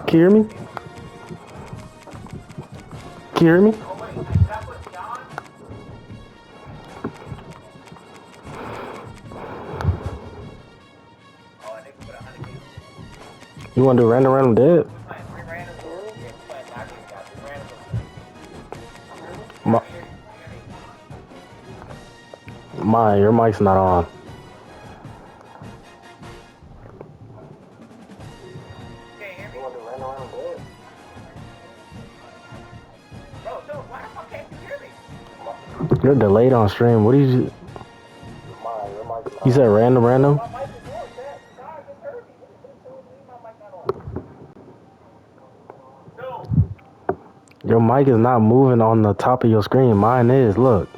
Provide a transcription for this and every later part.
Can you hear me? Can you hear me? You want to do random dead? Your mic's not on. You're delayed on stream. What did you? You said random? Your mic is not moving on the top of your screen. Mine is. Look.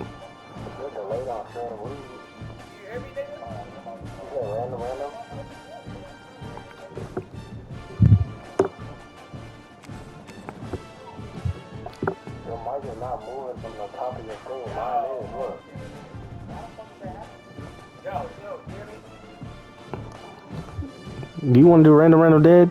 Do you want to do random dead?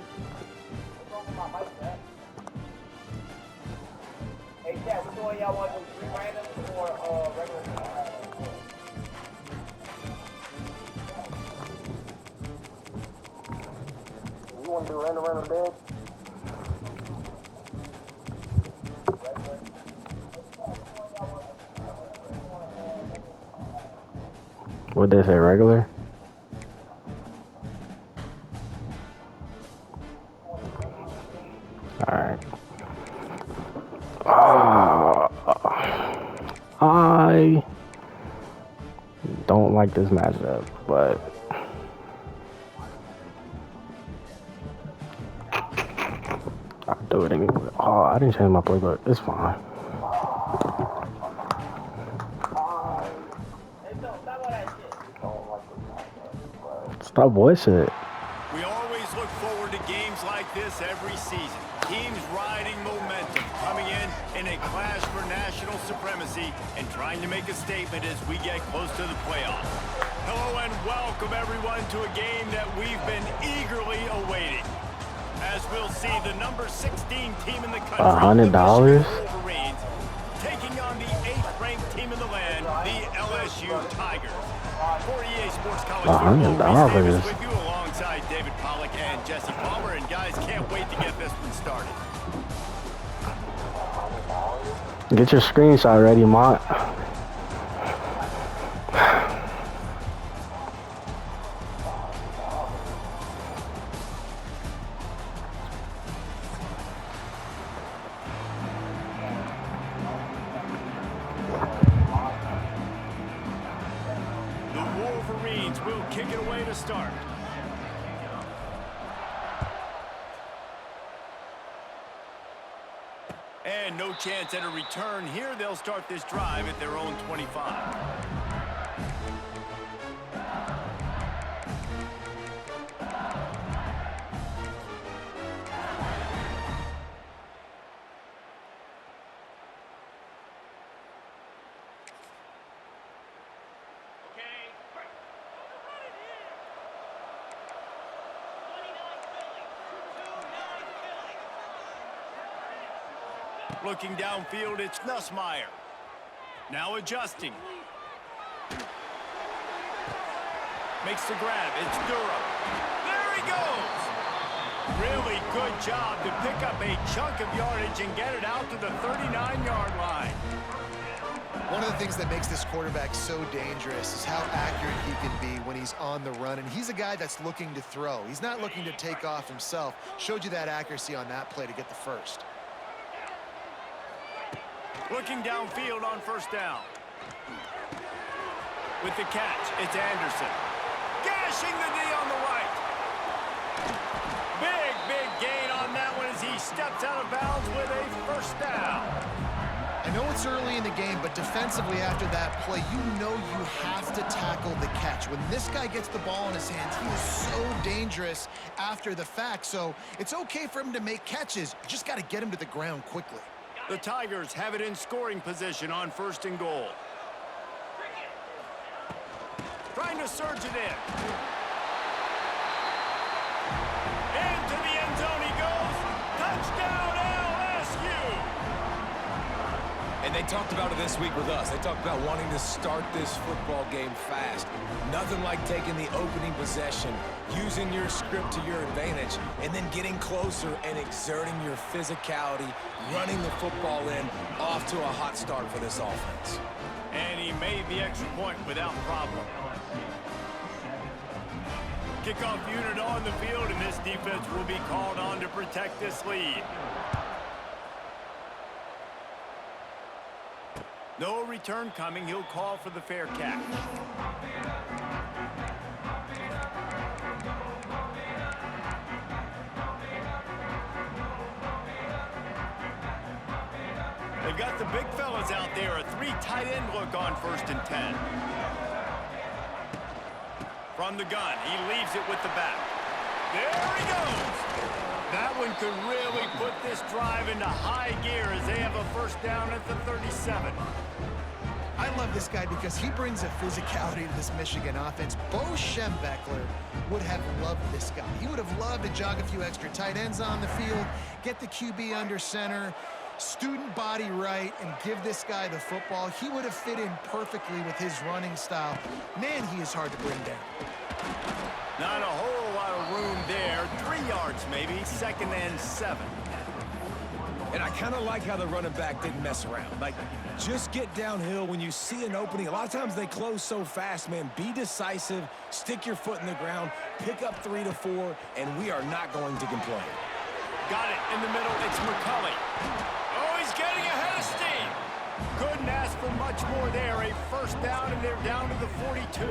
What they say, regular? Alright. I don't like this matchup, but I'll do it anyway. Oh, I didn't change my playbook. It's fine. Stop voicing it. We always look forward to games like this every season. Teams riding momentum, coming in a clash for national supremacy and trying to make a statement as we get close to the playoffs. Hello and welcome everyone to a game that we've been eagerly awaiting. As we'll see, the number 16 team in the country, $100? Wolverines, taking on the 8th-ranked team in the land, the LSU Tigers. For EA Sports College Football, Reese Davis with you alongside David Pollack and Jesse Palmer. And guys, can't wait to get this one started. Get your screenshot ready, Mont. Will kick it away to start. And no chance at a return here. They'll start this drive at their own 25. Looking downfield, it's Nussmeier. Now adjusting. Makes the grab. It's Durham. There he goes. Really good job to pick up a chunk of yardage and get it out to the 39-yard line. One of the things that makes this quarterback so dangerous is how accurate he can be when he's on the run. And he's a guy that's looking to throw. He's not looking to take off himself. Showed you that accuracy on that play to get the first. Looking downfield on first down. With the catch, it's Anderson. Gashing the D on the right. Big gain on that one as he steps out of bounds with a first down. I know it's early in the game, but defensively after that play, you know you have to tackle the catch. When this guy gets the ball in his hands, he is so dangerous after the fact. So it's okay for him to make catches. You just got to get him to the ground quickly. The Tigers have it in scoring position on first and goal. Trying to surge it in. Into the end zone he goes. Touchdown LSU! And they talked about it this week with us. They talked about wanting to start this football game fast. Nothing like taking the opening possession, using your script to your advantage, and then getting closer and exerting your physicality, running the football in, off to a hot start for this offense. And he made the extra point without problem. Kickoff unit on the field, and this defense will be called on to protect this lead. No return coming. He'll call for the fair catch. They've got the big fellas out there. A 3 tight end look on 1st and 10. From the gun, he leaves it with the back. There he goes. That one could really put this drive into high gear as they have a first down at the 37. I love this guy because he brings a physicality to this Michigan offense. Bo Schembechler would have loved this guy. He would have loved to jog a few extra tight ends on the field, get the QB under center, student body right, and give this guy the football. He would have fit in perfectly with his running style. Man, he is hard to bring down. Not a whole lot of room there. 3 yards maybe, 2nd and 7. And I kind of like how the running back didn't mess around. Like, just get downhill when you see an opening. A lot of times they close so fast, man. Be decisive, stick your foot in the ground, pick up 3 to 4, and we are not going to complain. Got it in the middle. It's McCulley. Oh, he's getting ahead of steam. Couldn't ask for much more there. A first down, and they're down to the 42.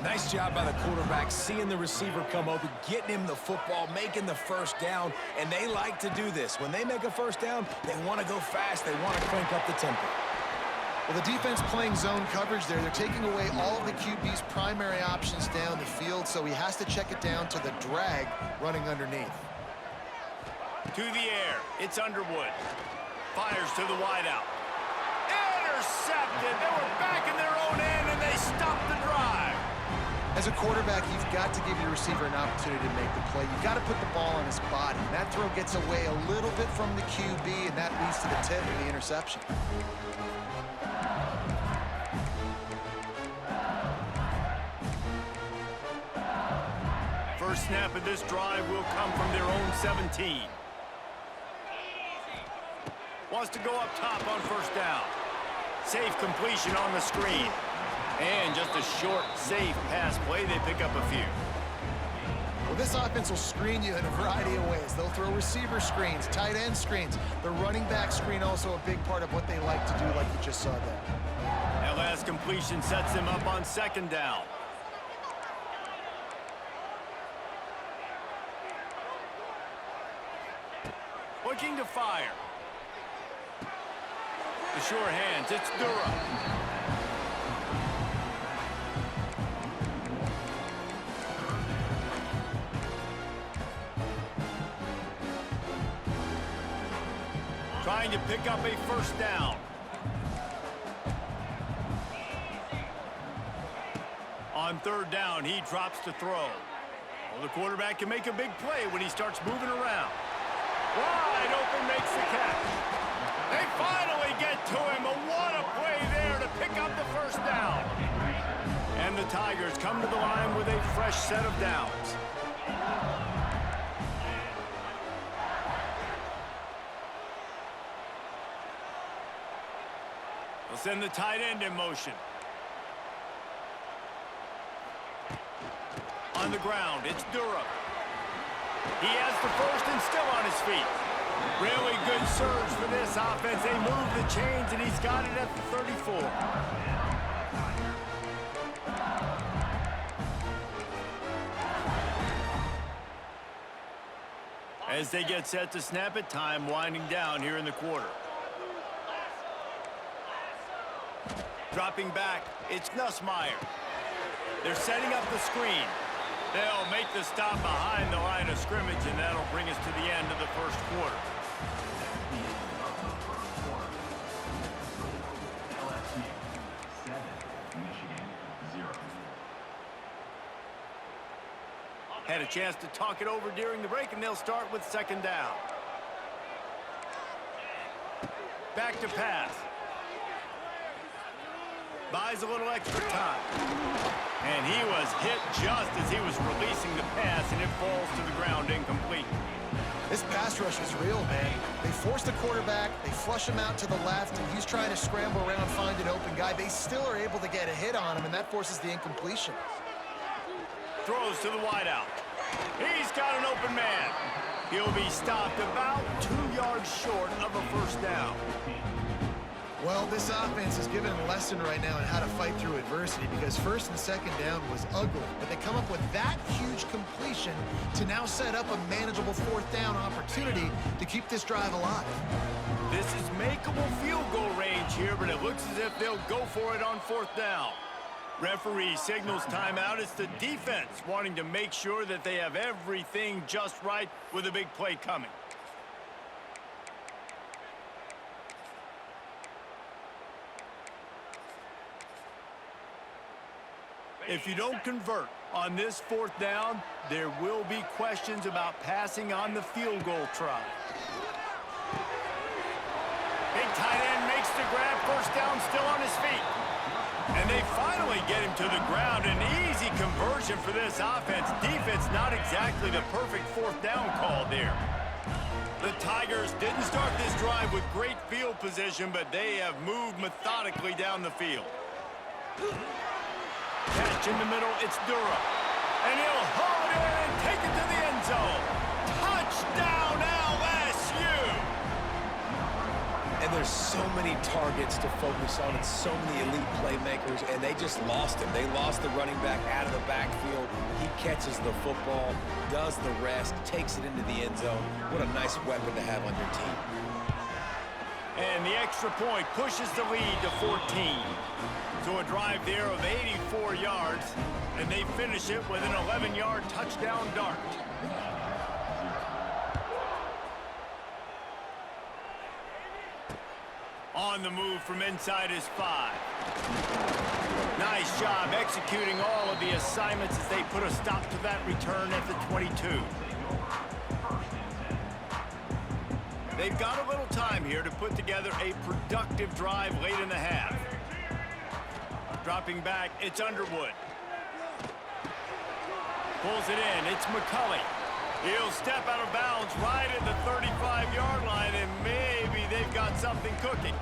Nice job by the quarterback, seeing the receiver come open, getting him the football, making the first down, and they like to do this. When they make a first down, they want to go fast. They want to crank up the tempo. Well, the defense playing zone coverage there. They're taking away all of the QB's primary options down the field, so he has to check it down to the drag running underneath. To the air. It's Underwood. Fires to the wideout. Intercepted. They were back in their own end, and they stopped the drive. As a quarterback, you've got to give your receiver an opportunity to make the play. You've got to put the ball on his body. And that throw gets away a little bit from the QB, and that leads to the tip and the interception. First snap of this drive will come from their own 17. Wants to go up top on first down. Safe completion on the screen. And just a short, safe pass play. They pick up a few. Well, this offense will screen you in a variety of ways. They'll throw receiver screens, tight end screens. The running back screen also a big part of what they like to do, like you just saw there. That last completion sets them up on 2nd down. Looking to fire. The sure hands, it's Durham. Trying to pick up a first down. On 3rd down, he drops to throw. Well, the quarterback can make a big play when he starts moving around. Wide open, makes the catch. They finally get to him. What a play there to pick up the first down. And the Tigers come to the line with a fresh set of downs. send the tight end in motion. On the ground, it's Durham. He has the first and still on his feet. Really good surge for this offense. They move the chains, and he's got it at the 34. As they get set to snap it, time winding down here in the quarter. Dropping back, it's Nussmeier. They're setting up the screen. They'll make the stop behind the line of scrimmage, and that'll bring us to the end of the first quarter. Had a chance to talk it over during the break, and they'll start with second down. Back to pass. Buys a little extra time. And he was hit just as he was releasing the pass, and it falls to the ground incomplete. This pass rush is real, man. They force the quarterback, they flush him out to the left, and he's trying to scramble around, find an open guy. They still are able to get a hit on him, and that forces the incompletion. Throws to the wideout. He's got an open man. He'll be stopped about 2 yards short of a first down. Well, this offense is given a lesson right now on how to fight through adversity, because first and second down was ugly, but they come up with that huge completion to now set up a manageable fourth down opportunity to keep this drive alive. This is makeable field goal range here, but it looks as if they'll go for it on fourth down. Referee signals timeout. It's the defense wanting to make sure that they have everything just right with a big play coming. If you don't convert on this fourth down, there will be questions about passing on the field goal try. Big tight end makes the grab, first down, still on his feet. And they finally get him to the ground. An easy conversion for this offense. Defense not exactly the perfect fourth down call there. The Tigers didn't start this drive with great field position, but they have moved methodically down the field. Catch in the middle, it's Durham. And he'll haul it in and take it to the end zone. Touchdown, LSU! And there's so many targets to focus on and so many elite playmakers, and they just lost him. They lost the running back out of the backfield. He catches the football, does the rest, takes it into the end zone. What a nice weapon to have on your team. And the extra point pushes the lead to 14. So a drive there of 84 yards, and they finish it with an 11-yard touchdown dart. On the move from inside his 5. Nice job executing all of the assignments as they put a stop to that return at the 22. They've got a little time here to put together a productive drive late in the half. Dropping back, it's Underwood. Pulls it in, it's McCulley. He'll step out of bounds right at the 35-yard line, and maybe they've got something cooking.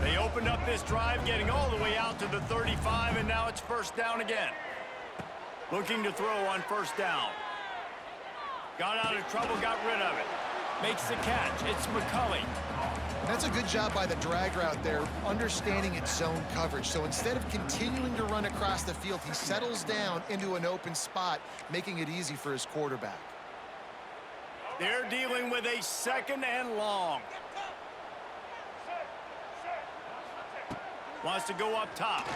They opened up this drive, getting all the way out to the 35, and now it's first down again. Looking to throw on first down. Got out of trouble, got rid of it. Makes the catch. It's McCulley. And that's a good job by the drag route there, understanding its zone coverage. So instead of continuing to run across the field, he settles down into an open spot, making it easy for his quarterback. They're dealing with a second and long. Wants to go up top.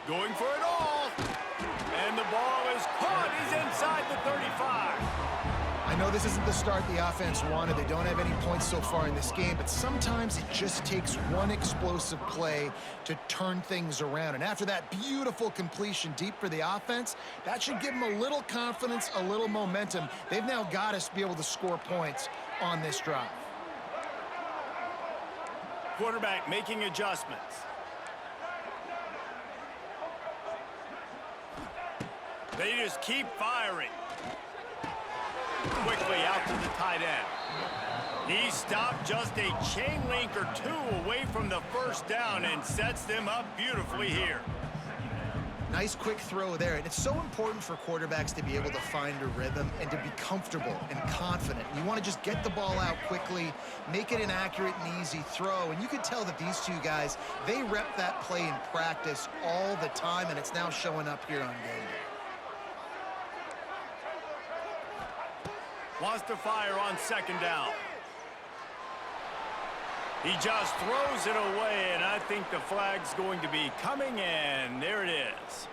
Going for it all. And the ball is caught. He's inside the 35. I know this isn't the start the offense wanted. They don't have any points so far in this game, but sometimes it just takes one explosive play to turn things around. And after that beautiful completion deep for the offense, that should give them a little confidence, a little momentum. They've now got us to be able to score points on this drive. Quarterback making adjustments. They just keep firing. Quickly out to the tight end. He stopped just a chain link or two away from the first down and sets them up beautifully here. Nice quick throw there, and it's so important for quarterbacks to be able to find a rhythm and to be comfortable and confident. You want to just get the ball out quickly, make it an accurate and easy throw, and you can tell that these two guys, they rep that play in practice all the time, and it's now showing up here on game day. Wants to fire on second down. He just throws it away, and I think the flag's going to be coming in. There it is.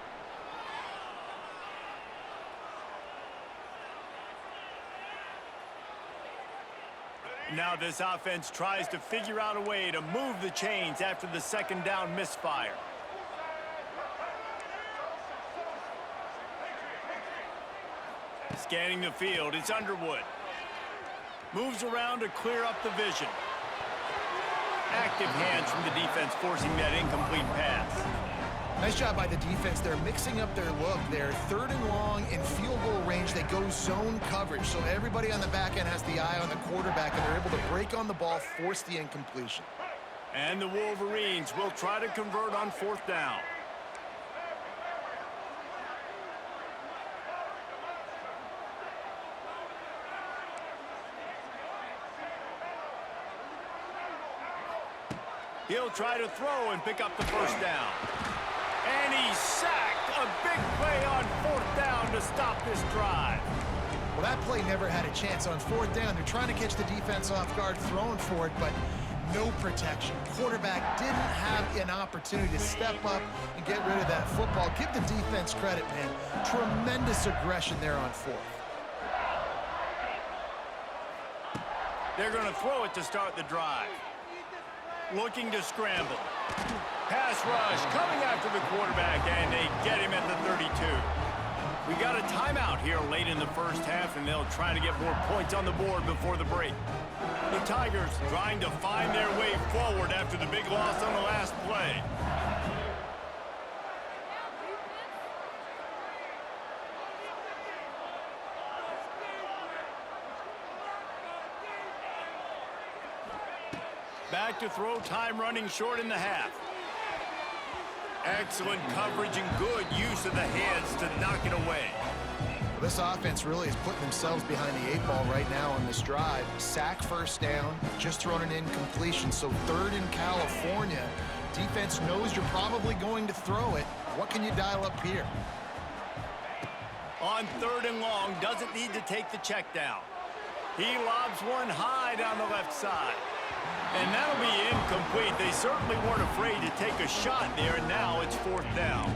Now this offense tries to figure out a way to move the chains after the second down misfire. Scanning the field, it's Underwood. Moves around to clear up the vision. Active hands from the defense forcing that incomplete pass. Nice job by the defense. They're mixing up their look. They're 3rd and long in field goal range. They go zone coverage, so everybody on the back end has the eye on the quarterback, and they're able to break on the ball, force the incompletion. And the Wolverines will try to convert on 4th down. He'll try to throw and pick up the first down. And he's sacked. A big play on 4th down to stop this drive. Well, that play never had a chance. On 4th down, they're trying to catch the defense off guard, throwing for it, but no protection. Quarterback didn't have an opportunity to step up and get rid of that football. Give the defense credit, man. Tremendous aggression there on 4th. They're going to throw it to start the drive. Looking to scramble. Pass rush coming after the quarterback, and they get him at the 32. We got a timeout here late in the first half, and they'll try to get more points on the board before the break. The Tigers trying to find their way forward after the big loss on the last play. Back to throw, time running short in the half. Excellent coverage and good use of the hands to knock it away. Well, this offense really is putting themselves behind the 8 ball right now on this drive. Sack, first down, just thrown an incompletion, so 3rd in California. Defense knows you're probably going to throw it. What can you dial up here? On 3rd and long, doesn't need to take the check down. He lobs one high down the left side. And that'll be incomplete. They certainly weren't afraid to take a shot there, and now it's 4th down.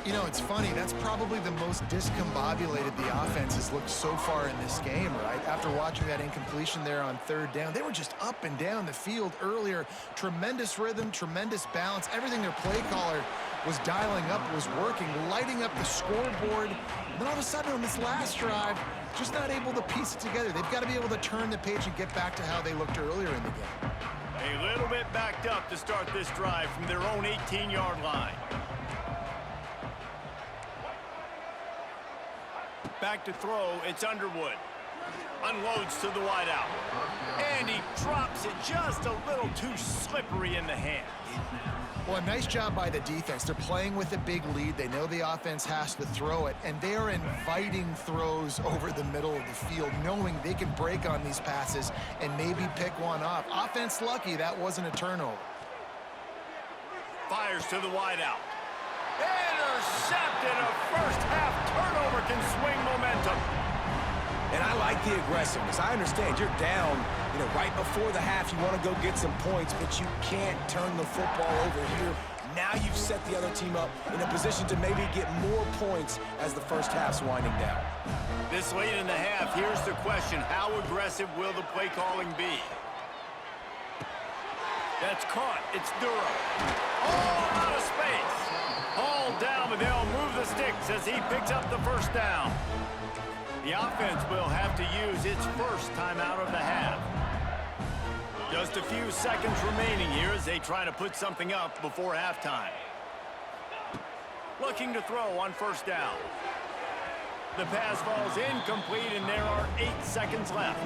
You know, it's funny. That's probably the most discombobulated the offense has looked so far in this game, right? After watching that incompletion there on 3rd down, they were just up and down the field earlier. Tremendous rhythm, tremendous balance. Everything their play caller was dialing up was working, lighting up the scoreboard. And then all of a sudden on this last drive, just not able to piece it together. They've got to be able to turn the page and get back to how they looked earlier in the game. A little bit backed up to start this drive from their own 18-yard line. Back to throw, it's Underwood. Unloads to the wideout. And he drops it just a little too slippery in the hands. Well, a nice job by the defense. They're playing with a big lead. They know the offense has to throw it, and they are inviting throws over the middle of the field, knowing they can break on these passes and maybe pick one off. Offense lucky that wasn't a turnover. Fires to the wideout. Intercepted. A first-half turnover can swing momentum. And I like the aggressiveness. I understand you're down, right before the half. You want to go get some points, but you can't turn the football over here. Now you've set the other team up in a position to maybe get more points as the first half's winding down. This late in the half, here's the question. How aggressive will the play calling be? That's caught. It's Durham. Oh, out of space. Hauled down, but they'll move the sticks as he picks up the first down. The offense will have to use its first timeout of the half. Just a few seconds remaining here as they try to put something up before halftime. Looking to throw on 1st down. The pass falls incomplete, and there are 8 seconds left.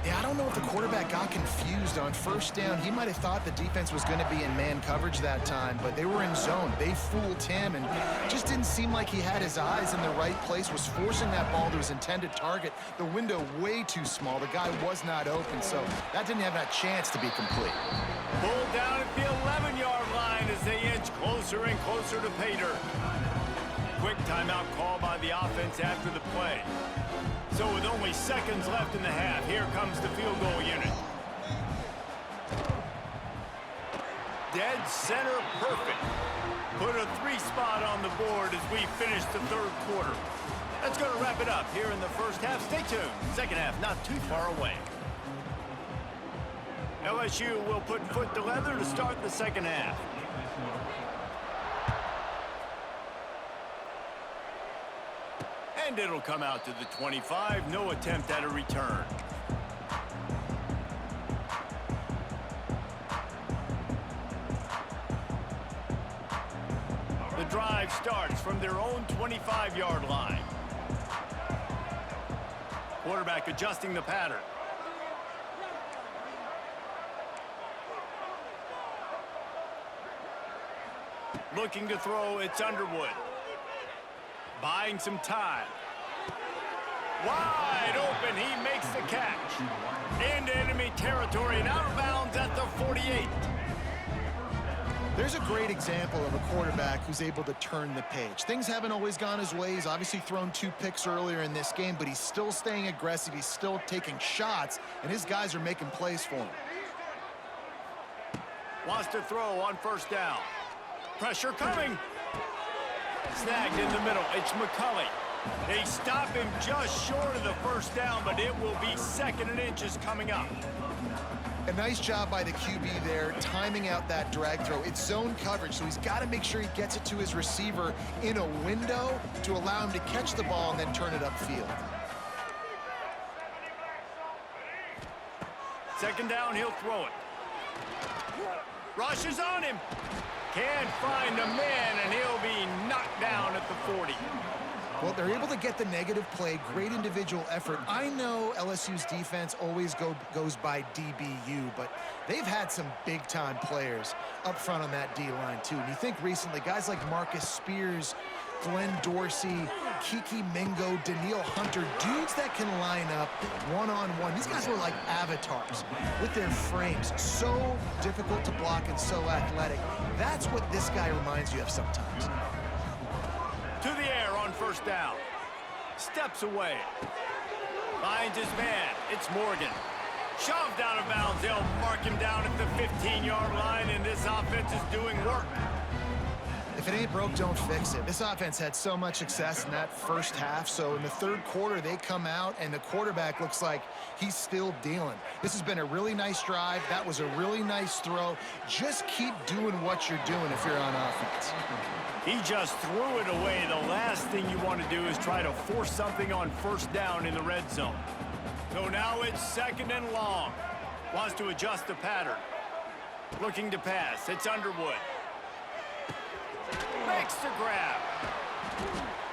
Yeah, I don't know if the quarterback got confused on first down. He might have thought the defense was going to be in man coverage that time, but they were in zone. They fooled him, and just didn't seem like he had his eyes in the right place, was forcing that ball to his intended target. The window way too small. The guy was not open, so that didn't have that chance to be complete. Pulled down at the 11-yard line as they inch closer and closer to pay dirt. Quick timeout call by the offense after the play. So with only seconds left in the half, here comes the field goal unit. Dead center perfect. Put a 3 spot on the board as we finish the third quarter. That's going to wrap it up here in the first half. Stay tuned. Second half not too far away. LSU will put foot to leather to start the second half. And it'll come out to the 25. No attempt at a return. The drive starts from their own 25-yard line. Quarterback adjusting the pattern. Looking to throw, it's Underwood. Buying some time. Wide open, he makes the catch. Into enemy territory and out of bounds at the 48. There's a great example of a quarterback who's able to turn the page. Things haven't always gone his way. He's obviously thrown 2 picks earlier in this game, but he's still staying aggressive. He's still taking shots, and his guys are making plays for him. Wants to throw on first down. Pressure coming. Snagged in the middle. It's McCulley. They stop him just short of the first down, but it will be 2nd and inches coming up. A nice job by the QB there, timing out that drag throw. It's zone coverage, so he's got to make sure he gets it to his receiver in a window to allow him to catch the ball and then turn it upfield. 2nd down, he'll throw it. Rushes on him. Can't find a man, and he'll be knocked down at the 40. Well, they're able to get the negative play, great individual effort. I know LSU's defense always goes by DBU, but they've had some big-time players up front on that D-line, too. And you think recently, guys like Marcus Spears, Glenn Dorsey, Kiki Mingo, Daniil Hunter, dudes that can line up one-on-one. These guys were like avatars with their frames. So difficult to block and so athletic. That's what this guy reminds you of sometimes. To the air on first down. Steps away. Finds his man. It's Morgan. Shoved out of bounds. They'll mark him down at the 15-yard line, and this offense is doing work. If it ain't broke, don't fix it. This offense had so much success in that first half, so in the third quarter, they come out, and the quarterback looks like he's still dealing. This has been a really nice drive. That was a really nice throw. Just keep doing what you're doing if you're on offense. He just threw it away. The last thing you want to do is try to force something on first down in the red zone. So now it's 2nd and long. Wants to adjust the pattern. Looking to pass. It's Underwood. Makes the grab.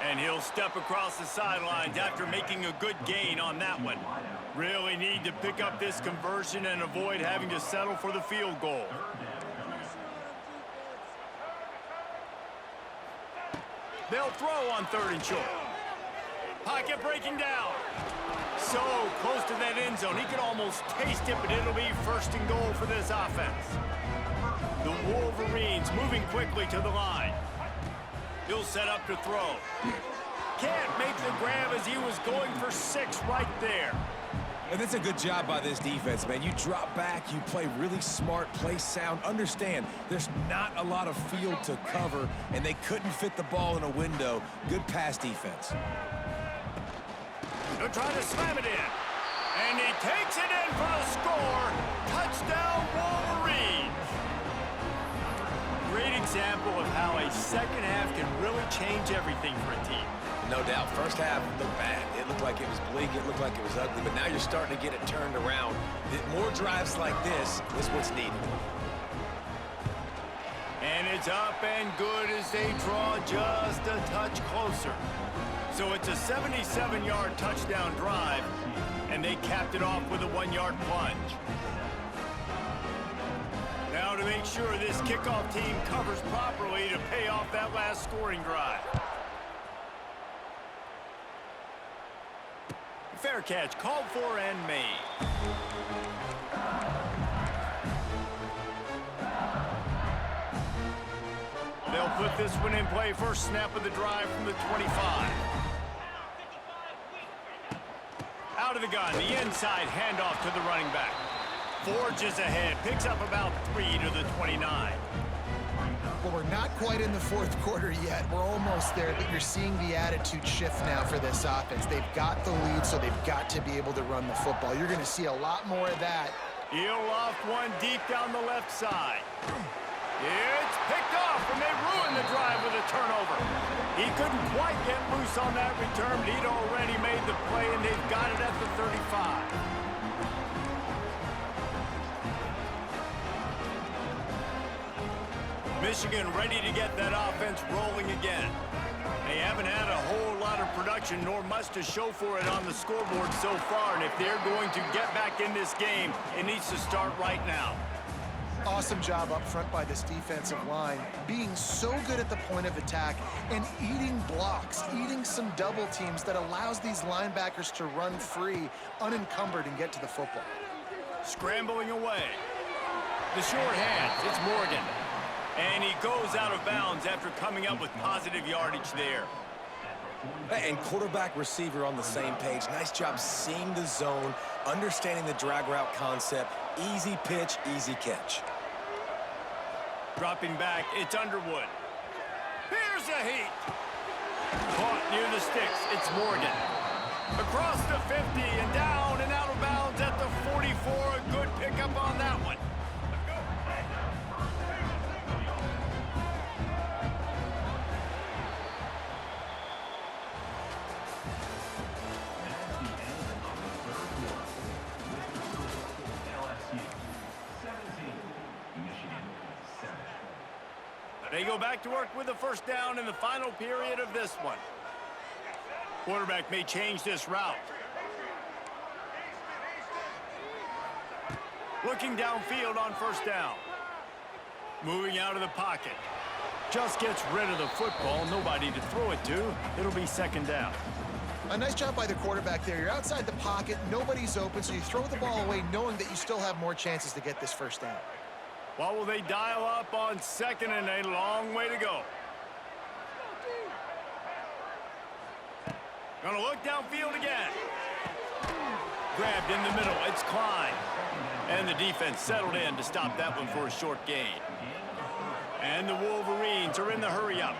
And he'll step across the sidelines after making a good gain on that one. Really need to pick up this conversion and avoid having to settle for the field goal. They'll throw on 3rd and short. Pocket breaking down. So close to that end zone. He could almost taste it, but it'll be 1st and goal for this offense. The Wolverines moving quickly to the line. He'll set up to throw. Can't make the grab as he was going for 6 right there. And that's a good job by this defense, man. You drop back, you play really smart, play sound. Understand, there's not a lot of field to cover, and they couldn't fit the ball in a window. Good pass defense. They'll try to slam it in. And he takes it in for the score. Touchdown, Wolverines. Great example of how a second half can really change everything for a team. No doubt. First half looked bad. It looked like it was bleak. It looked like it was ugly. But now you're starting to get it turned around. More drives like this is what's needed. And it's up and good as they draw just a touch closer. So it's a 77-yard touchdown drive, and they capped it off with a 1-yard plunge. Now to make sure this kickoff team covers properly to pay off that last scoring drive. Fair catch called for and made. They'll put this one in play. First snap of the drive from the 25. Out of the gun, the inside handoff to the running back. Forges ahead, picks up about 3 to the 29. Well, we're not quite in the fourth quarter yet. We're almost there, but you're seeing the attitude shift now for this offense. They've got the lead, so they've got to be able to run the football. You're going to see a lot more of that. He'll loft one deep down the left side. It's picked off, and they ruin the drive with a turnover. He couldn't quite get loose on that return, but he'd already made the play, and they've got it at the 35. Michigan ready to get that offense rolling again. They haven't had a whole lot of production, nor much to show for it on the scoreboard so far, and if they're going to get back in this game, it needs to start right now. Awesome job up front by this defensive line, being so good at the point of attack and eating blocks, eating some double teams that allows these linebackers to run free, unencumbered, and get to the football. Scrambling away. The short hands, it's Morgan. And he goes out of bounds after coming up with positive yardage there. And quarterback receiver on the same page. Nice job seeing the zone, understanding the drag route concept. Easy pitch, easy catch. Dropping back, it's Underwood. Here's a heat. Caught near the sticks, it's Morgan. Across the 50 and down and out of bounds at the 44. A good pickup on that one. They go back to work with the first down in the final period of this one. Quarterback may change this route. Looking downfield on first down. Moving out of the pocket. Just gets rid of the football. Nobody to throw it to. It'll be second down. A nice job by the quarterback there. You're outside the pocket. Nobody's open, so you throw the ball away knowing that you still have more chances to get this first down. Well, will they dial up on second and a long way to go? Gonna look downfield again. Grabbed in the middle, it's Klein. And the defense settled in to stop that one for a short gain. And the Wolverines are in the hurry up.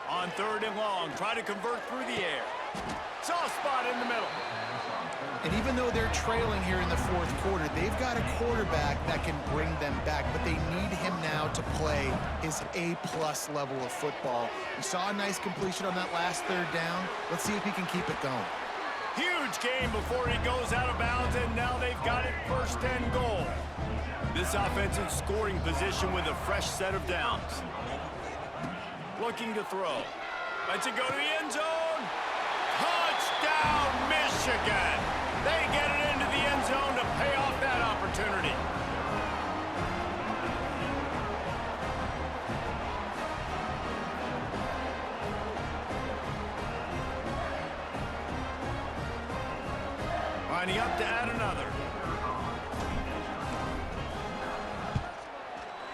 On third and long, try to convert through the air. Soft spot in the middle. And even though they're trailing here in the fourth quarter, they've got a quarterback that can bring them back, but they need him now to play his A-plus level of football. We saw a nice completion on that last third down. Let's see if he can keep it going. Huge game before he goes out of bounds, and now they've got it first and goal. This offense in scoring position with a fresh set of downs. Looking to throw. Lets it go to the end zone. Touchdown, Michigan! They get it into the end zone to pay off that opportunity. Lining up to add another.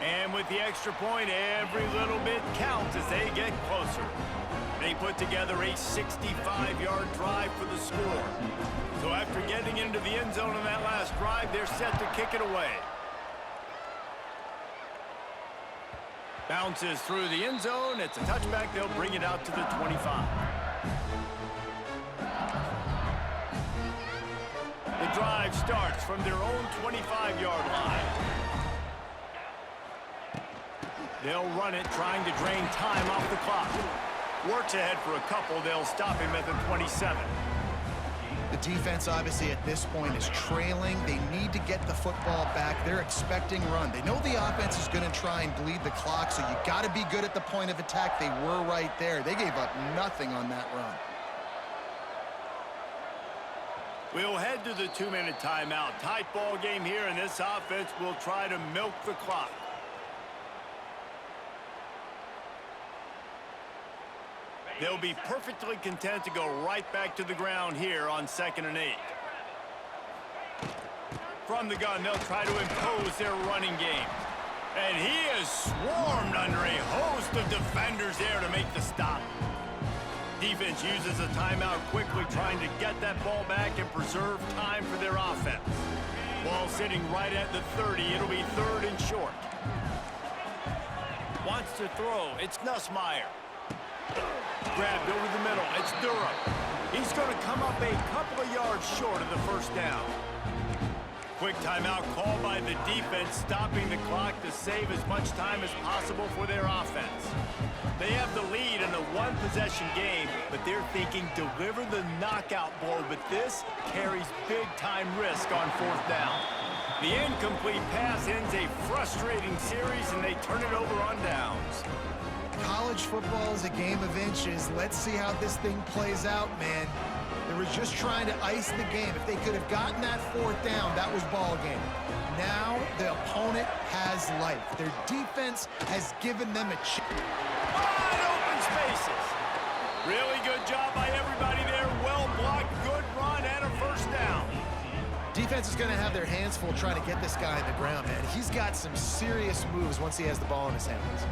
And with the extra point, every little bit counts as they get closer. They put together a 65-yard drive for the score. So after getting into the end zone on that last drive, they're set to kick it away. Bounces through the end zone. It's a touchback. They'll bring it out to the 25. The drive starts from their own 25-yard line. They'll run it, trying to drain time off the clock. Works ahead for a couple. They'll stop him at the 27. The defense, obviously, at this point is trailing. They need to get the football back. They're expecting run. They know the offense is going to try and bleed the clock, so you got to be good at the point of attack. They were right there. They gave up nothing on that run. We'll head to the 2-minute timeout. Tight ball game here, and this offense will try to milk the clock. They'll be perfectly content to go right back to the ground here on 2nd and 8. From the gun, they'll try to impose their running game. And he is swarmed under a host of defenders there to make the stop. Defense uses a timeout quickly, trying to get that ball back and preserve time for their offense. Ball sitting right at the 30. It'll be 3rd and short. Wants to throw. It's Nussmeier. Grabbed over the middle. It's Durham. He's going to come up a couple of yards short of the 1st down. Quick timeout called by the defense, stopping the clock to save as much time as possible for their offense. They have the lead in a 1-possession game, but they're thinking deliver the knockout blow, but this carries big-time risk on 4th down. The incomplete pass ends a frustrating series, and they turn it over on downs. College football is a game of inches. Let's see how this thing plays out, man. They were just trying to ice the game. If they could have gotten that 4th down, that was ball game. Now the opponent has life. Their defense has given them a chance. Wide open spaces. Really good job by everybody there. Well blocked, good run, and a 1st down. Defense is going to have their hands full trying to get this guy on the ground, man. He's got some serious moves once he has the ball in his hands.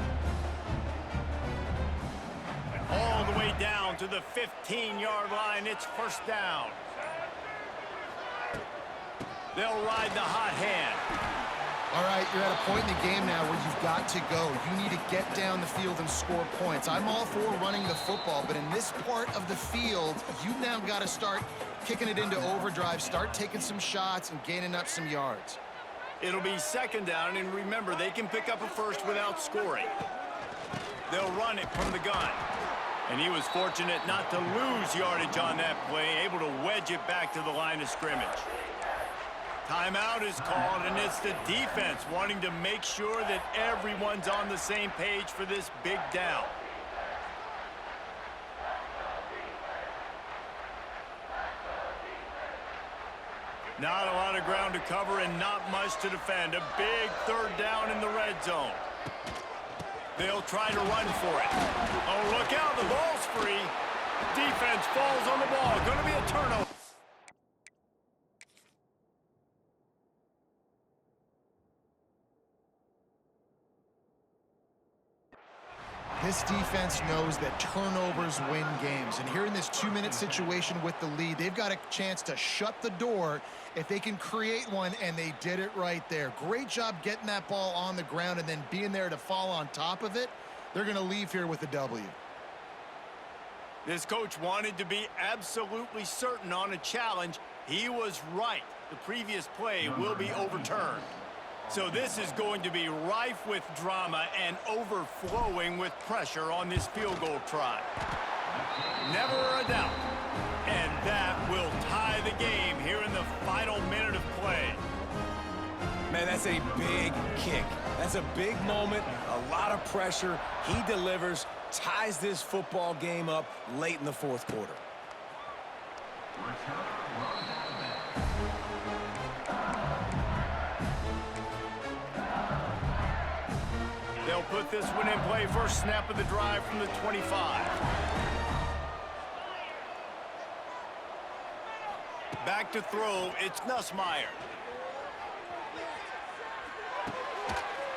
All the way down to the 15-yard line. It's 1st down. They'll ride the hot hand. All right, you're at a point in the game now where you've got to go. You need to get down the field and score points. I'm all for running the football, but in this part of the field, you now got to start kicking it into overdrive, start taking some shots and gaining up some yards. It'll be 2nd down, and remember, they can pick up a 1st without scoring. They'll run it from the gun. And he was fortunate not to lose yardage on that play, able to wedge it back to the line of scrimmage. Timeout is called, and it's the defense wanting to make sure that everyone's on the same page for this big down. Not a lot of ground to cover and not much to defend. A big 3rd down in the red zone. They'll try to run for it. Oh, look out, the ball's free. Defense falls on the ball. Going to be a turnover. This defense knows that turnovers win games. And here in this 2-minute situation with the lead, they've got a chance to shut the door if they can create one, and they did it right there. Great job getting that ball on the ground and then being there to fall on top of it. They're going to leave here with a W. This coach wanted to be absolutely certain on a challenge. He was right. The previous play will be overturned. So this is going to be rife with drama and overflowing with pressure on this field goal try. Never a doubt. And that will tie the game here in the final minute of play. Man, that's a big kick. That's a big moment, a lot of pressure. He delivers, ties this football game up late in the 4th quarter. They'll put this one in play. First snap of the drive from the 25. Back to throw, it's Nussmeier.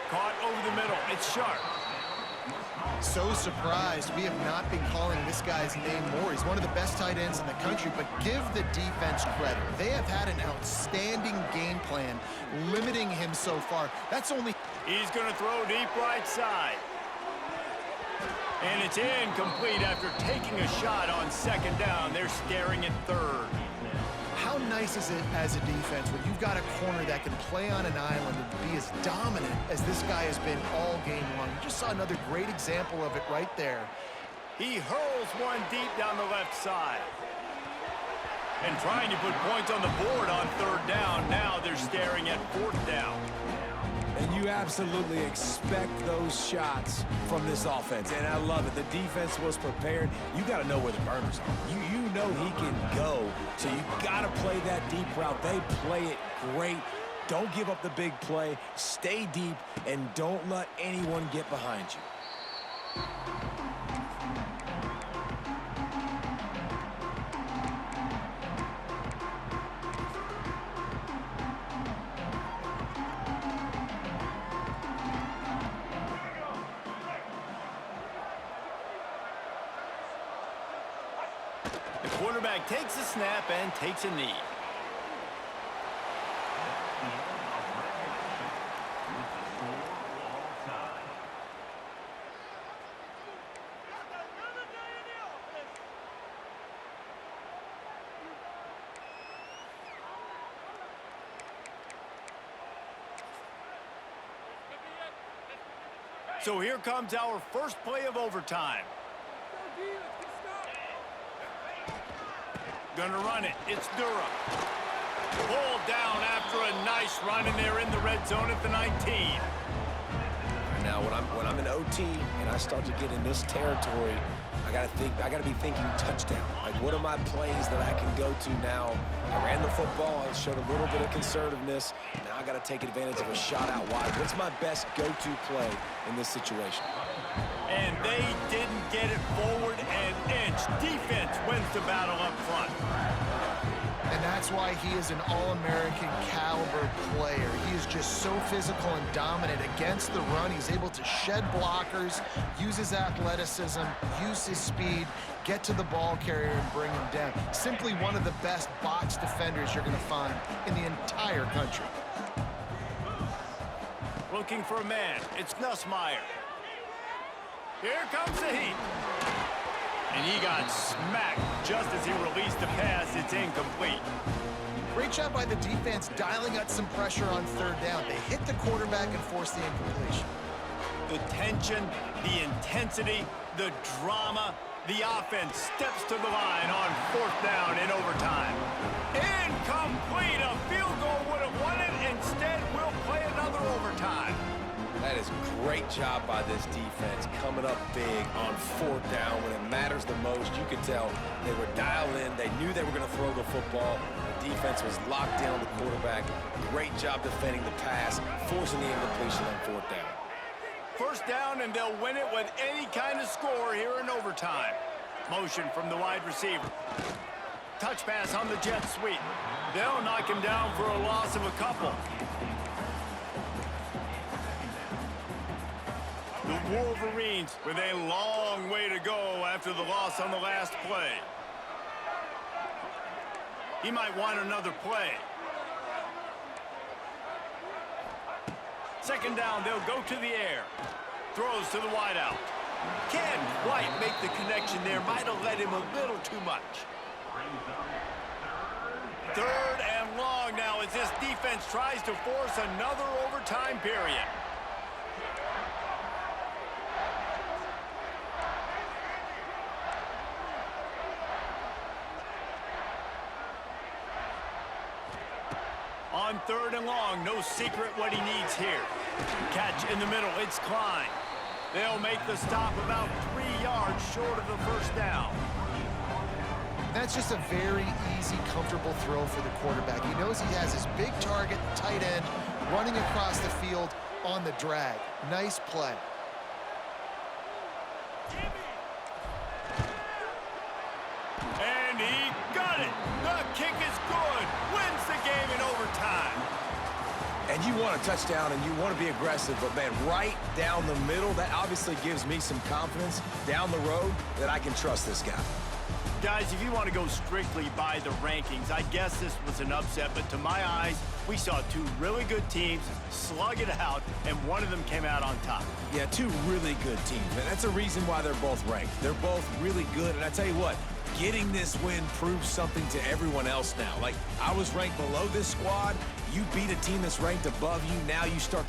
Caught over the middle, it's Sharp. So surprised we have not been calling this guy's name more. He's one of the best tight ends in the country, but give the defense credit. They have had an outstanding game plan, limiting him so far. That's only... He's going to throw deep right side. And it's incomplete after taking a shot on 2nd down. They're staring at 3rd. How nice is it as a defense when you've got a corner that can play on an island and be as dominant as this guy has been all game long? You just saw another great example of it right there. He hurls one deep down the left side. And trying to put points on the board on 3rd down. Now they're staring scoring at 4th down. And you absolutely expect those shots from this offense. And I love it. The defense was prepared. You got to know where the burners are. You know he can go. So you got to play that deep route. They play it great. Don't give up the big play. Stay deep and don't let anyone get behind you. The quarterback takes a snap and takes a knee. So here comes our first play of overtime. Gonna run it. It's Durham. Pulled down after a nice run, and they're in the red zone at the 19. Now, when I'm in OT and I start to get in this territory, I gotta be thinking touchdown. Like, what are my plays that I can go to now? I ran the football. I showed a little bit of conservativeness. Now I gotta take advantage of a shot out wide. What's my best go-to play in this situation? And they didn't get it forward an inch. Defense wins the battle up front. And that's why he is an All-American caliber player. He is just so physical and dominant against the run. He's able to shed blockers, use his athleticism, use his speed, get to the ball carrier and bring him down. Simply one of the best box defenders you're going to find in the entire country. Looking for a man. It's Nussmeier. Here comes the heat. And he got smacked just as he released the pass. It's incomplete. Great job by the defense dialing up some pressure on 3rd down. They hit the quarterback and forced the incompletion. The tension, the intensity, the drama. The offense steps to the line on 4th down in overtime. Incomplete. A field goal would have won it. Instead, we'll play another overtime. That is a great job by this defense, coming up big on 4th down when it matters the most. You could tell they were dialed in. They knew they were going to throw the football. The defense was locked in on the quarterback. Great job defending the pass, forcing the incompletion on 4th down. 1st down, and they'll win it with any kind of score here in overtime. Motion from the wide receiver. Touch pass on the jet sweep. They'll knock him down for a loss of a couple. The Wolverines with a long way to go after the loss on the last play. He might want another play. 2nd down, they'll go to the air. Throws to the wideout. Can't quite make the connection there. Might have led him a little too much. 3rd and long now as this defense tries to force another overtime period. On 3rd and long, no secret what he needs here. Catch in the middle, it's Klein. They'll make the stop about 3 yards short of the 1st down. That's just a very easy, comfortable throw for the quarterback. He knows he has his big target, tight end, running across the field on the drag. Nice play. And he got it. The kick is good. Wins the game in overtime. And you want a touchdown and you want to be aggressive, but man, right down the middle, that obviously gives me some confidence down the road that I can trust this guy. Guys, if you want to go strictly by the rankings, I guess this was an upset, but to my eyes, we saw 2 really good teams slug it out, and one of them came out on top. Yeah, 2 really good teams, and that's a reason why they're both ranked. They're both really good, and I tell you what, getting this win proves something to everyone else now. Like, I was ranked below this squad. You beat a team that's ranked above you. Now you start